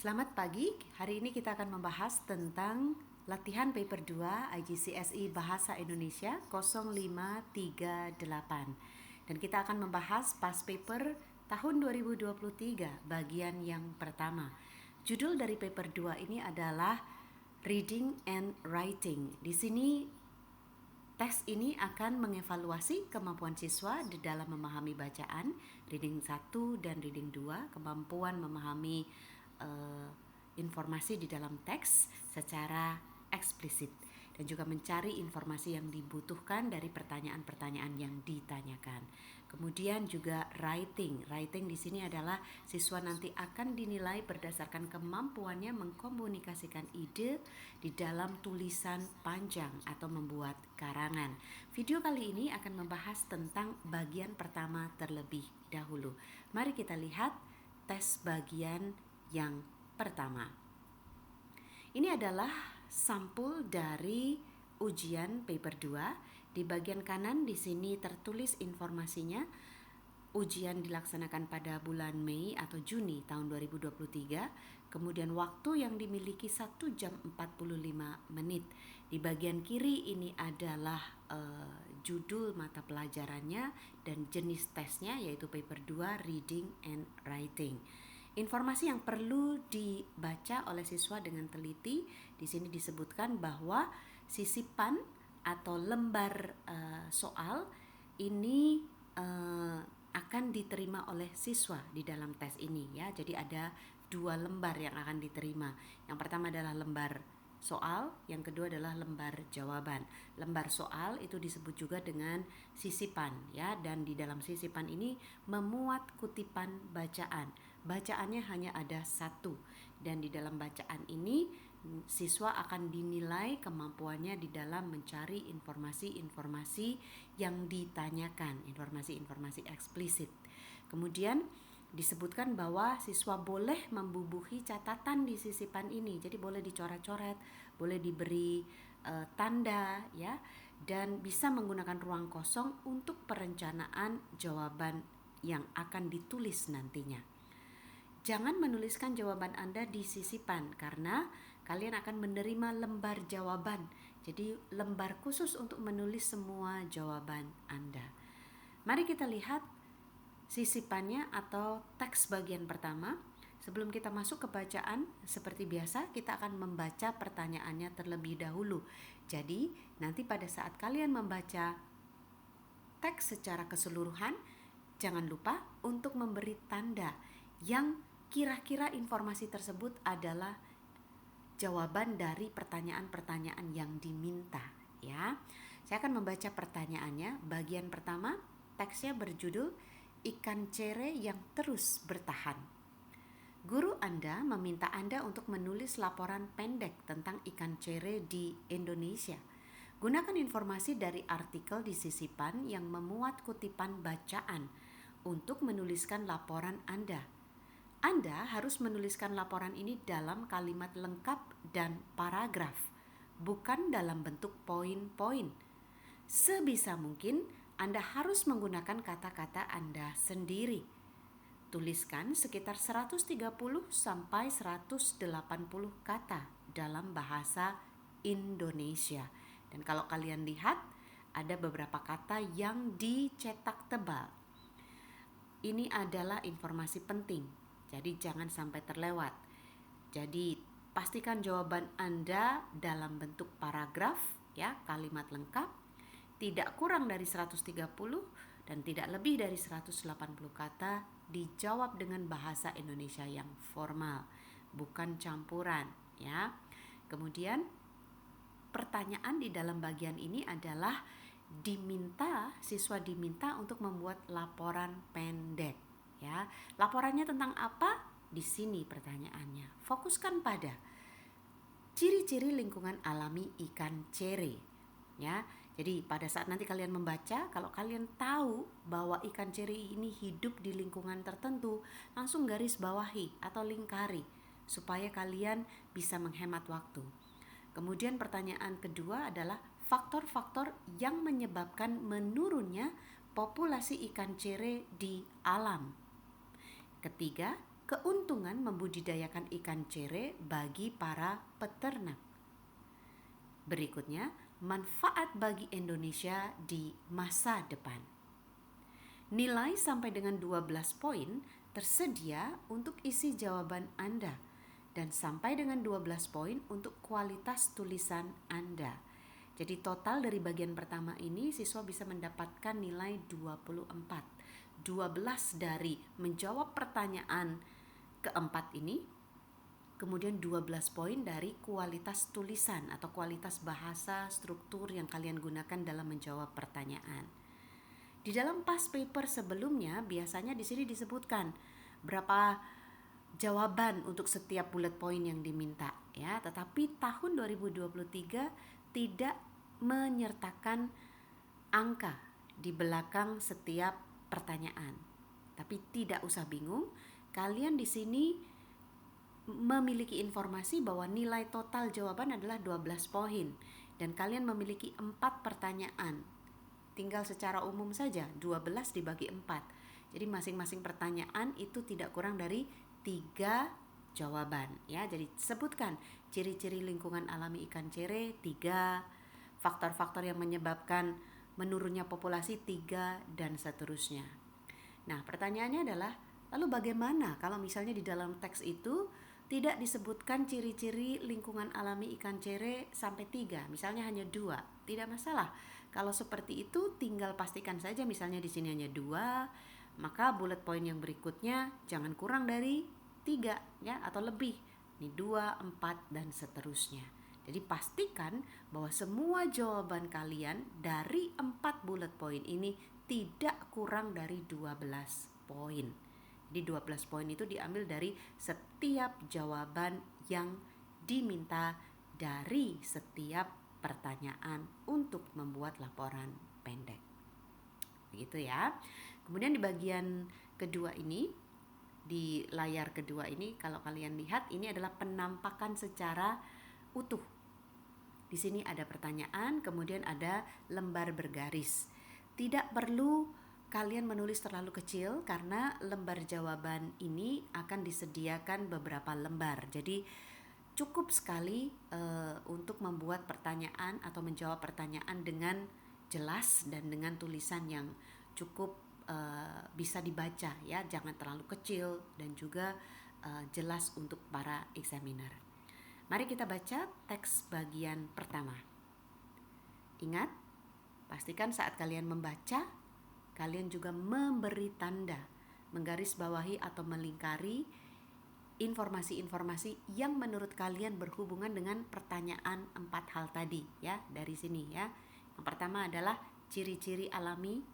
Selamat pagi, hari ini kita akan membahas tentang latihan paper 2 IGCSE Bahasa Indonesia 0538. Dan kita akan membahas past paper tahun 2023 bagian yang pertama. Judul dari paper 2 ini adalah Reading and Writing. Di sini tes ini akan mengevaluasi kemampuan siswa di dalam memahami bacaan, reading 1 dan reading 2, kemampuan memahami informasi di dalam teks secara eksplisit, dan juga mencari informasi yang dibutuhkan dari pertanyaan-pertanyaan yang ditanyakan. Kemudian juga writing di sini adalah siswa nanti akan dinilai berdasarkan kemampuannya mengkomunikasikan ide di dalam tulisan panjang atau membuat karangan. Video kali ini akan membahas tentang bagian pertama terlebih dahulu. Mari kita lihat tes bagian yang pertama. Ini adalah sampul dari ujian paper 2. Di bagian kanan di sini tertulis informasinya. Ujian dilaksanakan pada bulan Mei atau Juni tahun 2023. Kemudian waktu yang dimiliki 1 jam 45 menit. Di bagian kiri ini adalah judul mata pelajarannya dan jenis tesnya, yaitu paper 2 Reading and Writing. Informasi yang perlu dibaca oleh siswa dengan teliti, di sini disebutkan bahwa sisipan atau lembar soal ini akan diterima oleh siswa di dalam tes ini, ya. Jadi ada 2 lembar yang akan diterima. Yang pertama adalah lembar soal, yang kedua adalah lembar jawaban. Lembar soal itu disebut juga dengan sisipan, ya, dan di dalam sisipan ini memuat kutipan bacaan. Bacaannya hanya ada 1, dan di dalam bacaan ini siswa akan dinilai kemampuannya di dalam mencari informasi-informasi yang ditanyakan, informasi-informasi eksplisit. Kemudian disebutkan bahwa siswa boleh membubuhi catatan di sisipan ini, jadi boleh dicoret-coret, boleh diberi tanda, ya, dan bisa menggunakan ruang kosong untuk perencanaan jawaban yang akan ditulis nantinya. Jangan menuliskan jawaban Anda di sisipan karena kalian akan menerima lembar jawaban. Jadi lembar khusus untuk menulis semua jawaban Anda. Mari kita lihat sisipannya atau teks bagian pertama. Sebelum kita masuk ke bacaan, seperti biasa kita akan membaca pertanyaannya terlebih dahulu. Jadi nanti pada saat kalian membaca teks secara keseluruhan, jangan lupa untuk memberi tanda yang kira-kira informasi tersebut adalah jawaban dari pertanyaan-pertanyaan yang diminta, ya. Saya akan membaca pertanyaannya. Bagian pertama, teksnya berjudul Ikan Cere yang Terus Bertahan. Guru Anda meminta Anda untuk menulis laporan pendek tentang ikan cere di Indonesia. Gunakan informasi dari artikel di sisipan yang memuat kutipan bacaan untuk menuliskan laporan Anda. Anda harus menuliskan laporan ini dalam kalimat lengkap dan paragraf, bukan dalam bentuk poin-poin. Sebisa mungkin, Anda harus menggunakan kata-kata Anda sendiri. Tuliskan sekitar 130 sampai 180 kata dalam bahasa Indonesia. Dan kalau kalian lihat, ada beberapa kata yang dicetak tebal. Ini adalah informasi penting. Jadi jangan sampai terlewat. Jadi pastikan jawaban Anda dalam bentuk paragraf, ya, kalimat lengkap, tidak kurang dari 130 dan tidak lebih dari 180 kata, dijawab dengan bahasa Indonesia yang formal, bukan campuran, ya. Kemudian pertanyaan di dalam bagian ini adalah siswa diminta untuk membuat laporan pendek. Ya, laporannya tentang apa? Di sini pertanyaannya. Fokuskan pada ciri-ciri lingkungan alami ikan cere. Ya, jadi pada saat nanti kalian membaca, kalau kalian tahu bahwa ikan cere ini hidup di lingkungan tertentu, langsung garis bawahi atau lingkari supaya kalian bisa menghemat waktu. Kemudian pertanyaan kedua adalah faktor-faktor yang menyebabkan menurunnya populasi ikan cere di alam. Ketiga, keuntungan membudidayakan ikan cere bagi para peternak. Berikutnya, manfaat bagi Indonesia di masa depan. Nilai sampai dengan 12 poin tersedia untuk isi jawaban Anda dan sampai dengan 12 poin untuk kualitas tulisan Anda. Jadi total dari bagian pertama ini siswa bisa mendapatkan nilai 24. 12 dari menjawab pertanyaan keempat ini, kemudian 12 poin dari kualitas tulisan atau kualitas bahasa struktur yang kalian gunakan dalam menjawab pertanyaan. Di dalam past paper sebelumnya biasanya di sini disebutkan berapa jawaban untuk setiap bullet point yang diminta ya, tetapi tahun 2023 tidak menyertakan angka di belakang setiap pertanyaan. Tapi tidak usah bingung, kalian di sini memiliki informasi bahwa nilai total jawaban adalah 12 poin dan kalian memiliki 4 pertanyaan. Tinggal secara umum saja 12 dibagi 4. Jadi masing-masing pertanyaan itu tidak kurang dari 3 jawaban ya. Jadi sebutkan ciri-ciri lingkungan alami ikan cere 3, faktor-faktor yang menyebabkan menurunnya populasi 3, dan seterusnya. Nah, pertanyaannya adalah lalu bagaimana kalau misalnya di dalam teks itu tidak disebutkan ciri-ciri lingkungan alami ikan cere sampai 3, misalnya hanya 2, tidak masalah. Kalau seperti itu tinggal pastikan saja misalnya di sini hanya 2, maka bullet point yang berikutnya jangan kurang dari 3 ya, atau lebih. Ini 2, 4 dan seterusnya. Jadi pastikan bahwa semua jawaban kalian dari 4 bullet point ini tidak kurang dari 12 poin. Jadi 12 poin itu diambil dari setiap jawaban yang diminta dari setiap pertanyaan untuk membuat laporan pendek. Begitu ya. Kemudian di bagian kedua ini, di layar kedua ini kalau kalian lihat ini adalah penampakan secara utuh. Di sini ada pertanyaan, kemudian ada lembar bergaris. Tidak perlu kalian menulis terlalu kecil karena lembar jawaban ini akan disediakan beberapa lembar. Jadi cukup sekali untuk membuat pertanyaan atau menjawab pertanyaan dengan jelas dan dengan tulisan yang cukup bisa dibaca ya, jangan terlalu kecil dan juga jelas untuk para examiner. Mari kita baca teks bagian pertama. Ingat, pastikan saat kalian membaca, kalian juga memberi tanda, menggarisbawahi atau melingkari informasi-informasi yang menurut kalian berhubungan dengan pertanyaan 4 hal tadi ya, dari sini ya. Yang pertama adalah ciri-ciri alami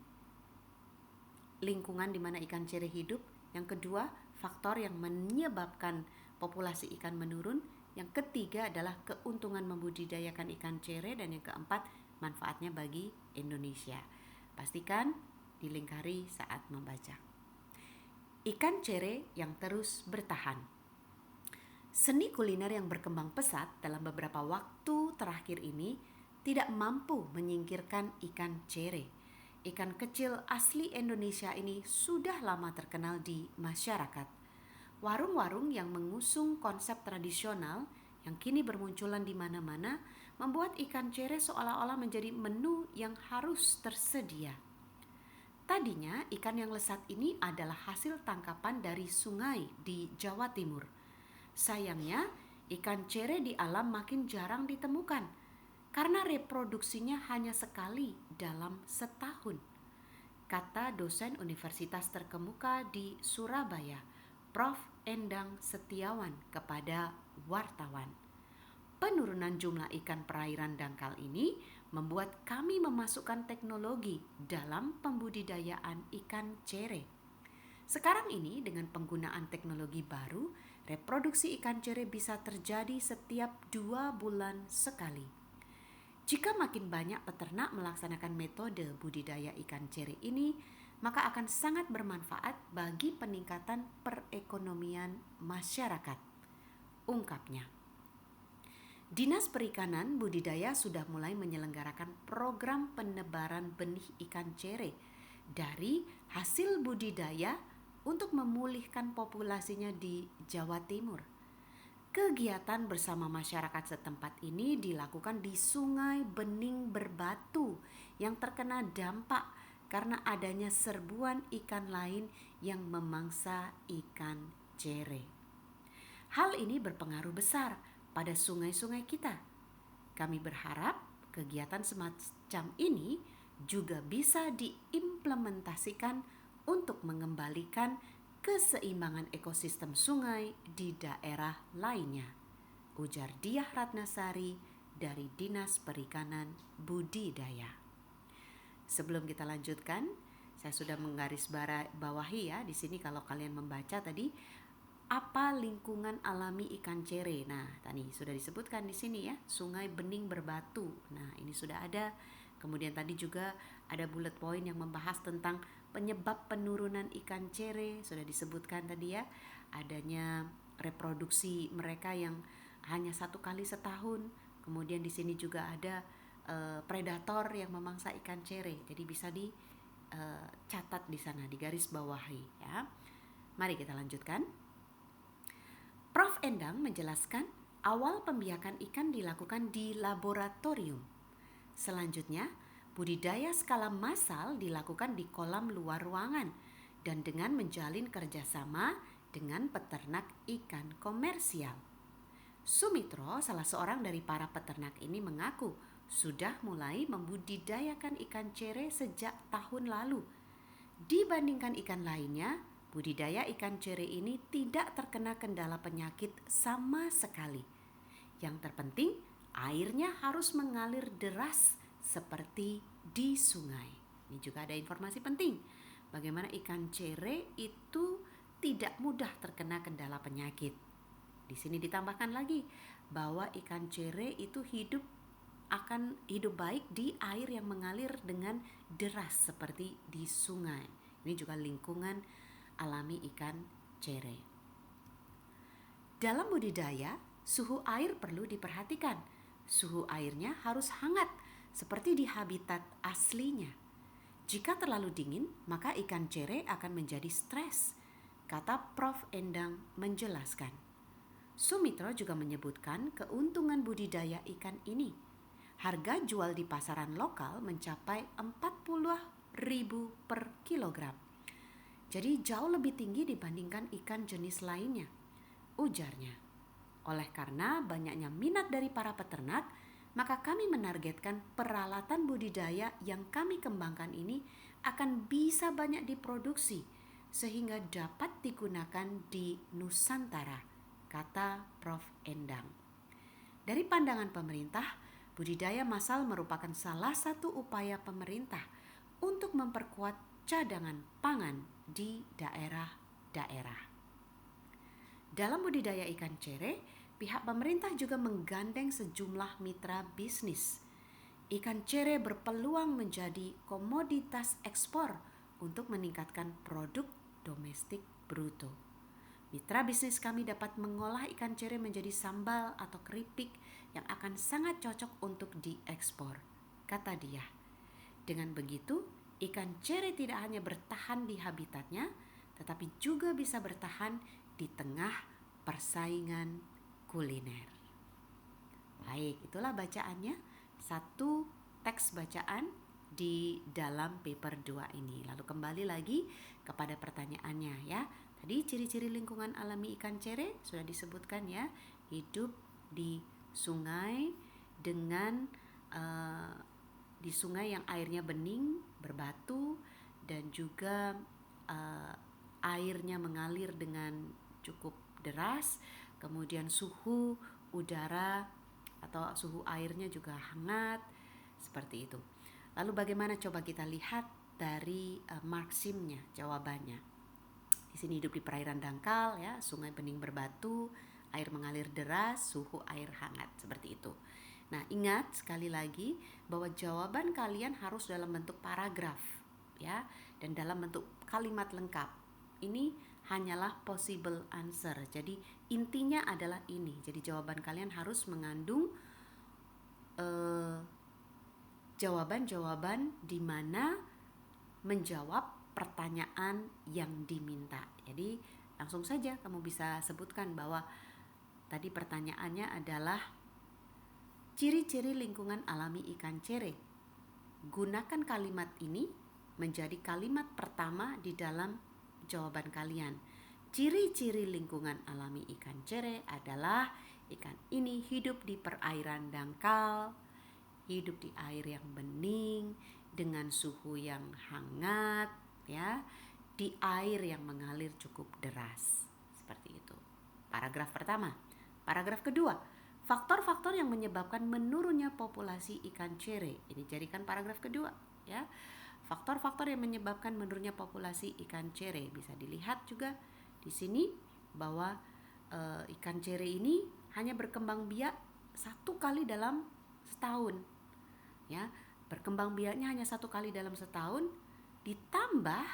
lingkungan di mana ikan cere hidup. Yang kedua, faktor yang menyebabkan populasi ikan menurun. Yang ketiga adalah keuntungan membudidayakan ikan cere, dan yang keempat manfaatnya bagi Indonesia. Pastikan dilingkari saat membaca. Ikan cere yang terus bertahan. Seni kuliner yang berkembang pesat dalam beberapa waktu terakhir ini tidak mampu menyingkirkan ikan cere. Ikan kecil asli Indonesia ini sudah lama terkenal di masyarakat. Warung-warung yang mengusung konsep tradisional yang kini bermunculan di mana-mana membuat ikan cere seolah-olah menjadi menu yang harus tersedia. Tadinya ikan yang lesat ini adalah hasil tangkapan dari sungai di Jawa Timur. Sayangnya ikan cere di alam makin jarang ditemukan karena reproduksinya hanya sekali dalam setahun, kata dosen universitas terkemuka di Surabaya, Prof. Endang Setiawan kepada wartawan. Penurunan jumlah ikan perairan dangkal ini membuat kami memasukkan teknologi dalam pembudidayaan ikan cere. Sekarang ini dengan penggunaan teknologi baru, reproduksi ikan cere bisa terjadi setiap 2 bulan sekali. Jika makin banyak peternak melaksanakan metode budidaya ikan cere ini, maka akan sangat bermanfaat bagi peningkatan perekonomian masyarakat, ungkapnya. Dinas Perikanan Budidaya sudah mulai menyelenggarakan program penebaran benih ikan cere dari hasil budidaya untuk memulihkan populasinya di Jawa Timur. Kegiatan bersama masyarakat setempat ini dilakukan di Sungai Bening Berbatu yang terkena dampak karena adanya serbuan ikan lain yang memangsa ikan cere. Hal ini berpengaruh besar pada sungai-sungai kita. Kami berharap kegiatan semacam ini juga bisa diimplementasikan untuk mengembalikan keseimbangan ekosistem sungai di daerah lainnya, ujar Diah Ratnasari dari Dinas Perikanan Budidaya. Sebelum kita lanjutkan, saya sudah menggarisbawahi ya di sini kalau kalian membaca tadi apa lingkungan alami ikan cere. Nah, tadi sudah disebutkan di sini ya, Sungai Bening Berbatu. Nah, ini sudah ada. Kemudian tadi juga ada bullet point yang membahas tentang penyebab penurunan ikan cere, sudah disebutkan tadi ya, adanya reproduksi mereka yang hanya 1 kali setahun. Kemudian di sini juga ada predator yang memangsa ikan cere. Jadi bisa dicatat di sana, di garis bawahi ya. Mari kita lanjutkan. Prof. Endang menjelaskan awal pembiakan ikan dilakukan di laboratorium. Selanjutnya, budidaya skala massal dilakukan di kolam luar ruangan dan dengan menjalin kerjasama dengan peternak ikan komersial. Sumitro, salah seorang dari para peternak ini, mengaku sudah mulai membudidayakan ikan cere sejak tahun lalu. Dibandingkan ikan lainnya, budidaya ikan cere ini tidak terkena kendala penyakit sama sekali. Yang terpenting, airnya harus mengalir deras seperti di sungai. Ini juga ada informasi penting. Bagaimana ikan cere itu tidak mudah terkena kendala penyakit. Di sini ditambahkan lagi bahwa ikan cere itu akan hidup baik di air yang mengalir dengan deras seperti di sungai. Ini juga lingkungan alami ikan cere. Dalam budidaya, suhu air perlu diperhatikan. Suhu airnya harus hangat seperti di habitat aslinya. Jika terlalu dingin, maka ikan cere akan menjadi stres, kata Prof. Endang menjelaskan. Sumitro juga menyebutkan keuntungan budidaya ikan ini. Harga jual di pasaran lokal mencapai 40.000 per kilogram. Jadi jauh lebih tinggi dibandingkan ikan jenis lainnya, ujarnya. Oleh karena banyaknya minat dari para peternak, maka kami menargetkan peralatan budidaya yang kami kembangkan ini akan bisa banyak diproduksi sehingga dapat digunakan di Nusantara, kata Prof. Endang. Dari pandangan pemerintah, budidaya massal merupakan salah satu upaya pemerintah untuk memperkuat cadangan pangan di daerah-daerah. Dalam budidaya ikan cere, pihak pemerintah juga menggandeng sejumlah mitra bisnis. Ikan cere berpeluang menjadi komoditas ekspor untuk meningkatkan produk domestik bruto. Mitra bisnis kami dapat mengolah ikan cere menjadi sambal atau keripik yang akan sangat cocok untuk diekspor, kata dia. Dengan begitu, ikan cere tidak hanya bertahan di habitatnya, tetapi juga bisa bertahan di tengah persaingan kuliner. Baik, itulah bacaannya. Satu teks bacaan di dalam paper 2 ini. Lalu kembali lagi kepada pertanyaannya ya. Tadi ciri-ciri lingkungan alami ikan cere sudah disebutkan ya. Hidup di sungai dengan di sungai yang airnya bening, berbatu, dan juga airnya mengalir dengan cukup deras. Kemudian suhu udara atau suhu airnya juga hangat, seperti itu. Lalu bagaimana, coba kita lihat dari maksimnya, jawabannya. Di sini hidup di perairan dangkal ya, sungai bening berbatu, air mengalir deras, suhu air hangat, seperti itu. Nah, ingat sekali lagi bahwa jawaban kalian harus dalam bentuk paragraf ya, dan dalam bentuk kalimat lengkap. Ini hanyalah possible answer. Jadi intinya adalah ini. Jadi jawaban kalian harus mengandung jawaban-jawaban di mana menjawab pertanyaan yang diminta. Jadi langsung saja kamu bisa sebutkan bahwa tadi pertanyaannya adalah ciri-ciri lingkungan alami ikan cere. Gunakan kalimat ini menjadi kalimat pertama di dalam jawaban kalian. Ciri-ciri lingkungan alami ikan cere adalah ikan ini hidup di perairan dangkal, hidup di air yang bening dengan suhu yang hangat, ya, di air yang mengalir cukup deras. Seperti itu. Paragraf pertama. Paragraf kedua, faktor-faktor yang menyebabkan menurunnya populasi ikan cere. Ini jadikan paragraf kedua, ya. Faktor-faktor yang menyebabkan menurunnya populasi ikan cere bisa dilihat juga di sini bahwa ikan cere ini hanya berkembang biak 1 kali dalam setahun, ya. Berkembang biaknya hanya 1 kali dalam setahun, ditambah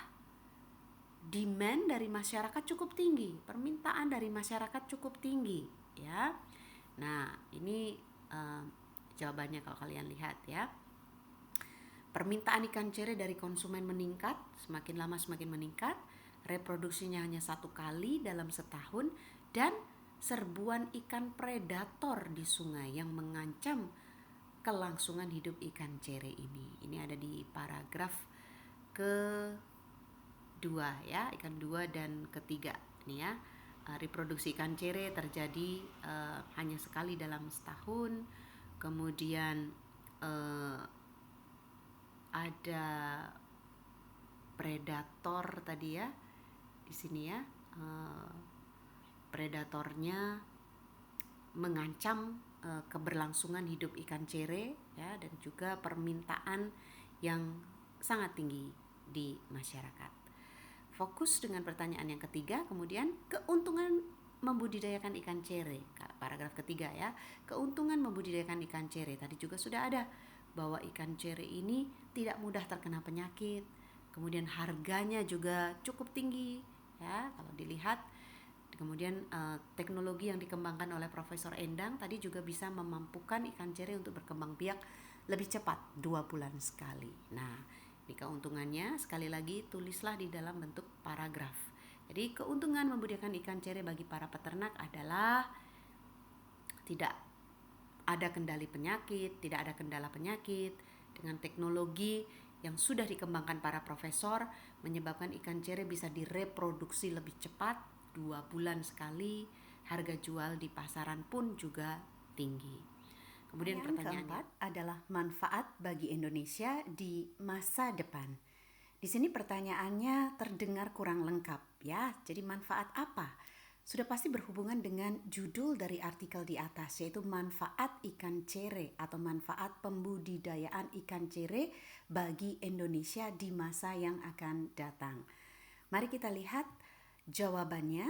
demand dari masyarakat cukup tinggi, permintaan dari masyarakat cukup tinggi, ya. Nah, ini jawabannya kalau kalian lihat, ya. Permintaan ikan cere dari konsumen meningkat, semakin lama semakin meningkat, reproduksinya hanya 1 kali dalam setahun, dan serbuan ikan predator di sungai yang mengancam kelangsungan hidup ikan cere ini. Ini ada di paragraf kedua, ya, ikan 2 dan ketiga. Ini ya, reproduksi ikan cere terjadi hanya sekali dalam setahun. Kemudian ada predator tadi ya, di sini ya, predatornya mengancam keberlangsungan hidup ikan cere, ya, dan juga permintaan yang sangat tinggi di masyarakat. Fokus dengan pertanyaan yang ketiga, kemudian keuntungan membudidayakan ikan cere. Paragraf ketiga ya, keuntungan membudidayakan ikan cere. Tadi juga sudah ada bahwa ikan cere ini tidak mudah terkena penyakit. Kemudian harganya juga cukup tinggi, ya, kalau dilihat. Kemudian teknologi yang dikembangkan oleh Profesor Endang tadi juga bisa memampukan ikan cere untuk berkembang biak lebih cepat, 2 bulan sekali. Nah, ini keuntungannya, sekali lagi tulislah di dalam bentuk paragraf. Jadi keuntungan membudidayakan ikan cere bagi para peternak adalah tidak ada kendali penyakit, tidak ada kendala penyakit. Dengan teknologi yang sudah dikembangkan para profesor, menyebabkan ikan cere bisa direproduksi lebih cepat, 2 bulan sekali, harga jual di pasaran pun juga tinggi. Kemudian pertanyaan keempat adalah manfaat bagi Indonesia di masa depan. Di sini pertanyaannya terdengar kurang lengkap, ya. Jadi manfaat apa? Sudah pasti berhubungan dengan judul dari artikel di atas, yaitu manfaat ikan cere atau manfaat pembudidayaan ikan cere bagi Indonesia di masa yang akan datang. Mari kita lihat jawabannya,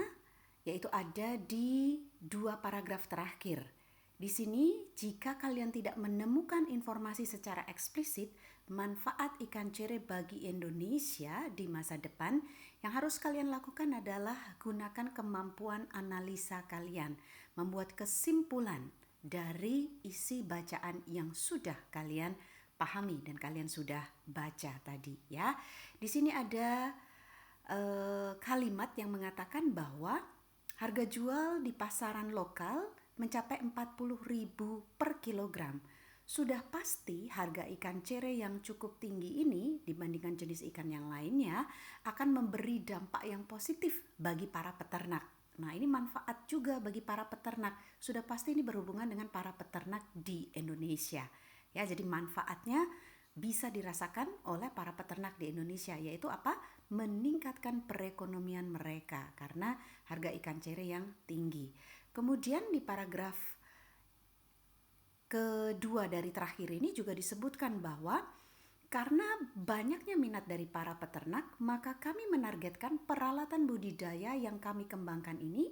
yaitu ada di 2 paragraf terakhir. Di sini, jika kalian tidak menemukan informasi secara eksplisit manfaat ikan cere bagi Indonesia di masa depan, yang harus kalian lakukan adalah gunakan kemampuan analisa kalian, membuat kesimpulan dari isi bacaan yang sudah kalian pahami dan kalian sudah baca tadi, ya. Di sini ada kalimat yang mengatakan bahwa harga jual di pasaran lokal mencapai 40.000 per kilogram. Sudah pasti harga ikan cere yang cukup tinggi ini dibandingkan jenis ikan yang lainnya akan memberi dampak yang positif bagi para peternak. Nah, ini manfaat juga bagi para peternak. Sudah pasti ini berhubungan dengan para peternak di Indonesia. Ya, jadi manfaatnya bisa dirasakan oleh para peternak di Indonesia, yaitu apa? Meningkatkan perekonomian mereka karena harga ikan cere yang tinggi. Kemudian di paragraf kedua dari terakhir ini juga disebutkan bahwa karena banyaknya minat dari para peternak, maka kami menargetkan peralatan budidaya yang kami kembangkan ini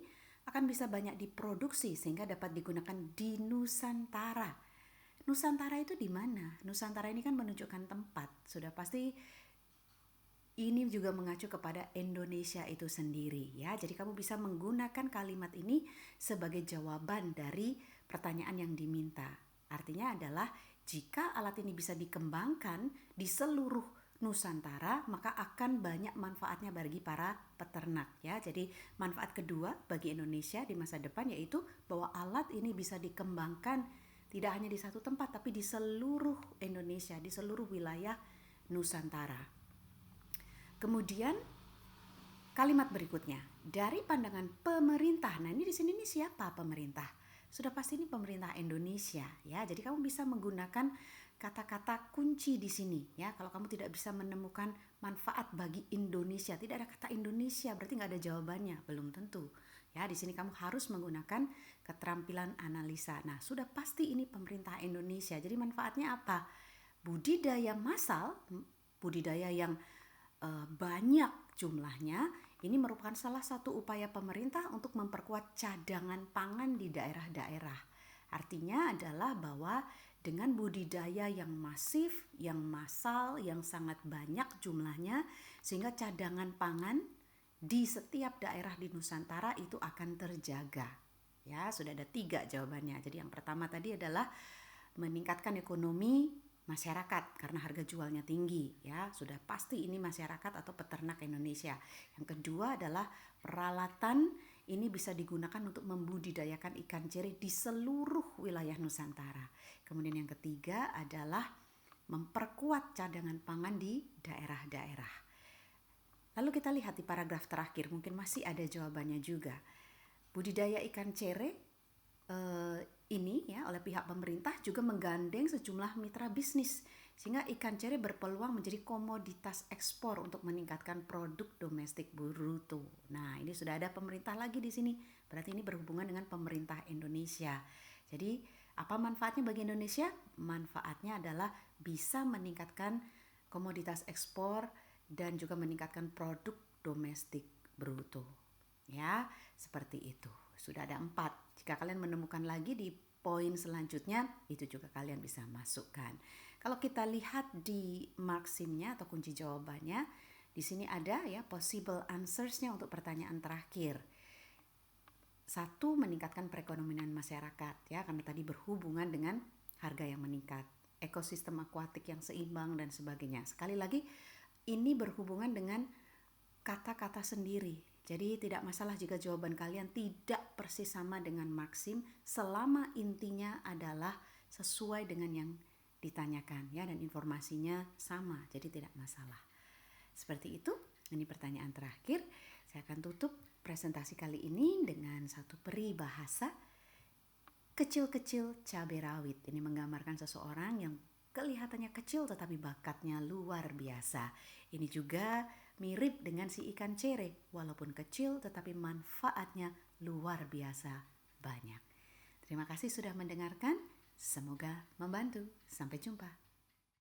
akan bisa banyak diproduksi sehingga dapat digunakan di Nusantara. Nusantara itu di mana? Nusantara ini kan menunjukkan tempat. Sudah pasti ini juga mengacu kepada Indonesia itu sendiri, ya. Jadi kamu bisa menggunakan kalimat ini sebagai jawaban dari pertanyaan yang diminta. Artinya adalah jika alat ini bisa dikembangkan di seluruh Nusantara, maka akan banyak manfaatnya bagi para peternak ya. Jadi manfaat kedua bagi Indonesia di masa depan yaitu bahwa alat ini bisa dikembangkan tidak hanya di satu tempat tapi di seluruh Indonesia, di seluruh wilayah Nusantara. Kemudian kalimat berikutnya, dari pandangan pemerintah. Nah, ini di sini nih siapa pemerintah? Sudah pasti ini pemerintah Indonesia ya. Jadi kamu bisa menggunakan kata-kata kunci di sini ya. Kalau kamu tidak bisa menemukan manfaat bagi Indonesia, tidak ada kata Indonesia, berarti nggak ada jawabannya, belum tentu. Ya, di sini kamu harus menggunakan keterampilan analisa. Nah, sudah pasti ini pemerintah Indonesia. Jadi manfaatnya apa? Budidaya massal, budidaya yang banyak jumlahnya, ini merupakan salah satu upaya pemerintah untuk memperkuat cadangan pangan di daerah-daerah. Artinya adalah bahwa dengan budidaya yang masif, yang massal, yang sangat banyak jumlahnya, sehingga cadangan pangan di setiap daerah di Nusantara itu akan terjaga. Ya, sudah ada 3 jawabannya. Jadi yang pertama tadi adalah meningkatkan ekonomi masyarakat karena harga jualnya tinggi ya, sudah pasti ini masyarakat atau peternak Indonesia. Yang kedua adalah peralatan ini bisa digunakan untuk membudidayakan ikan cere di seluruh wilayah Nusantara. Kemudian yang ketiga adalah memperkuat cadangan pangan di daerah-daerah. Lalu kita lihat di paragraf terakhir, mungkin masih ada jawabannya juga. Budidaya ikan cere ini ya oleh pihak pemerintah juga menggandeng sejumlah mitra bisnis sehingga ikan cere berpeluang menjadi komoditas ekspor untuk meningkatkan produk domestik bruto. Nah, ini sudah ada pemerintah lagi di sini. Berarti ini berhubungan dengan pemerintah Indonesia. Jadi, apa manfaatnya bagi Indonesia? Manfaatnya adalah bisa meningkatkan komoditas ekspor dan juga meningkatkan produk domestik bruto. Ya, seperti itu. Sudah ada 4. Jika kalian menemukan lagi di poin selanjutnya, itu juga kalian bisa masukkan. Kalau kita lihat di maksimnya atau kunci jawabannya, di sini ada ya possible answers-nya untuk pertanyaan terakhir. 1, meningkatkan perekonomian masyarakat ya, karena tadi berhubungan dengan harga yang meningkat, ekosistem akuatik yang seimbang dan sebagainya. Sekali lagi, ini berhubungan dengan kata-kata sendiri. Jadi tidak masalah jika jawaban kalian tidak persis sama dengan maksim selama intinya adalah sesuai dengan yang ditanyakan ya, dan informasinya sama. Jadi tidak masalah. Seperti itu. Ini pertanyaan terakhir. Saya akan tutup presentasi kali ini dengan satu peribahasa. Kecil-kecil cabai rawit. Ini menggambarkan seseorang yang kelihatannya kecil tetapi bakatnya luar biasa. Ini juga mirip dengan si ikan cere, walaupun kecil tetapi manfaatnya luar biasa banyak. Terima kasih sudah mendengarkan, semoga membantu. Sampai jumpa.